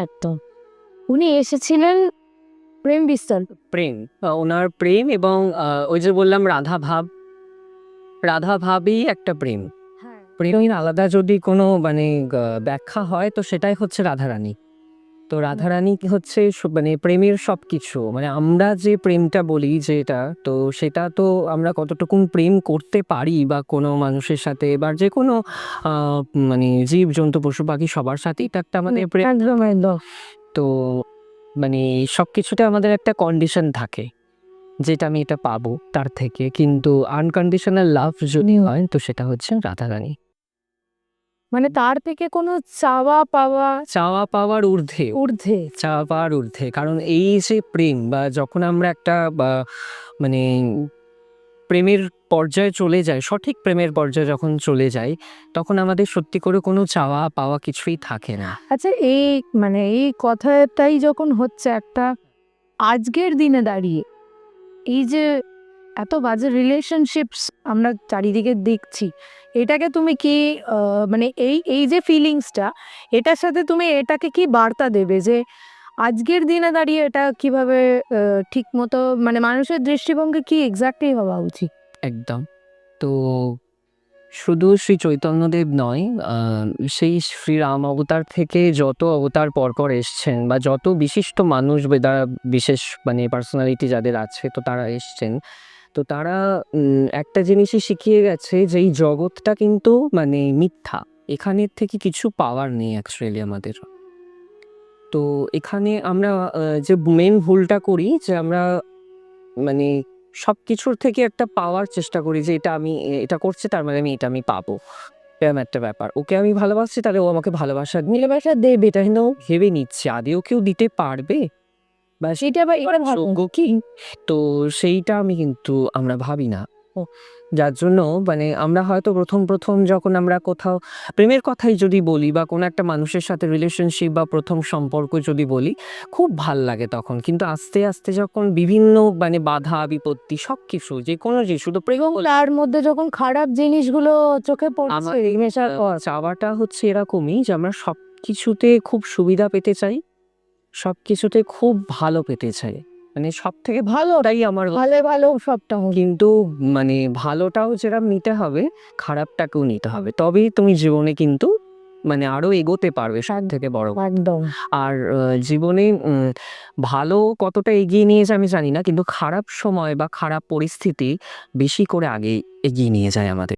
একদম। উনি এসেছিলেন প্রেম বিস্তার। প্রেম, ওনার প্রেম এবং ওই যে বললাম রাধা ভাব, রাধা ভাবই একটা প্রেম। হ্যাঁ। প্রেমের আলাদা যদি কোনো মানে ব্যাখ্যা হয় তো সেটাই হচ্ছে রাধারানী। তো রাধারানী হচ্ছে মানে প্রেমের সবকিছু। মানে আমরা যে প্রেমটা বলি যেটা, তো সেটা তো আমরা কতটুকুন প্রেম করতে পারি বা কোনো মানুষের সাথে বা যেকোনো মানে জীব-জন্তু, পশু-পাখি সবার সাথেই তো একটা আমাদের প্রেম। একদম, একদম। তো মানে সবকিছুতে আমাদের একটা কন্ডিশন থাকে, যেটা আমি এটা পাবো তার থেকে। কিন্তু আনকন্ডিশনাল লাভ যদি হয় তো সেটা হচ্ছে রাধারানী। মানে তার থেকে কোনো চাওয়া পাওয়া চাওয়া পাওয়ার ঊর্ধ্বে, ঊর্ধ্বে। চাওয়া পাওয়ার ঊর্ধ্বে। কারণ এই যে প্রেম বা যখন আমরা একটা মানে প্রেমের পর্যায়ে চলে যাই, সঠিক প্রেমের পর্যায়ে যখন চলে যাই, তখন আমাদের সত্যি করে কোনো চাওয়া পাওয়া কিছুই থাকে না। আচ্ছা, এই মানে এই কথাটাই যখন হচ্ছে একটা আজকের দিনে দাঁড়িয়ে এই যে এত বাজে রিলেশনশিপস আমরা চারিদিকে দেখছি, এটাকে তুমি কি মানে এই যে ফিলিংসটা, এটার সাথে তুমি এটাকে কি বার্তা দেবে যে আজকের দিনে দাঁড়িয়ে এটা কিভাবে ঠিক মতো মানে মানুষের দৃষ্টিভঙ্গি কি এক্স্যাক্টলি হওয়া উচিত? একদম। তো শুধু শ্রী চৈতন্যদেব নয়, সেই শ্রীরাম অবতার থেকে যত অবতার পরপর এসছেন বা যত বিশিষ্ট মানুষ বা যারা বিশেষ মানে পার্সোনালিটি যাদের আছে তো তারা এসছেন। তো তারা একটা জিনিসই শিখিয়ে গেছে যে এই জগৎটা কিন্তু মানে মিথ্যা। এখানের থেকে কিছু পাওয়ার নেই অ্যাকচুয়ালি আমাদের। তো এখানে আমরা যে মেন ভুলটা করি যে আমরা মানে সবকিছুর থেকে একটা পাওয়ার চেষ্টা করি যে এটা আমি এটা করছে তার মানে আমি পাবো। এরম একটা ব্যাপার। ওকে আমি ভালোবাসছি তাহলে ও আমাকে ভালোবাসা দেবে, এটা কিন্তু ও ভেবে নিচ্ছে। আদৌ কেউ দিতে পারবে? বা সেটা আবার দেওয়ার এটা ভালো। যোগ্য কি? তো সেইটা আমি কিন্তু আমরা ভাবি না। ও যার জন্য মানে আমরা হয়তো ১ম যখন আমরা কোথাও প্রেমের কথাই যদি বলি বা কোনো একটা মানুষের সাথে রিলেশনশিপ বা ১ম সম্পর্ক যদি বলি, খুব ভাল লাগে তখন। কিন্তু আস্তে, আস্তে যখন বিভিন্ন মানে বাধা বিপত্তি সবকিছু যেকোনো জিনিস শুধু প্রেম এবং তার মধ্যে যখন খারাপ জিনিসগুলো চোখে পড়ছে আমার মেশার পর চাওয়াটা হচ্ছে এরকমই যে আমরা সবকিছুতে খুব সুবিধা পেতে চাই। সবকিছুতে খুব ভালো পেতে চাই। মানে সবথেকে ভালোটাই আমার ভালো ভালো সবটা হবে। কিন্তু মানে ভালোটাও যেরকম নিতে হবে, খারাপটাকেও নিতে হবে। তবেই তুমি জীবনে কিন্তু মানে আরো এগোতে পারবে সবথেকে বড় কথা। একদম। আর জীবনে ভালো কতটা এগিয়ে নিয়ে যায় আমি জানি না। কিন্তু খারাপ সময় বা খারাপ পরিস্থিতি বেশি করে আগে এগিয়ে নিয়ে যায় আমাদের।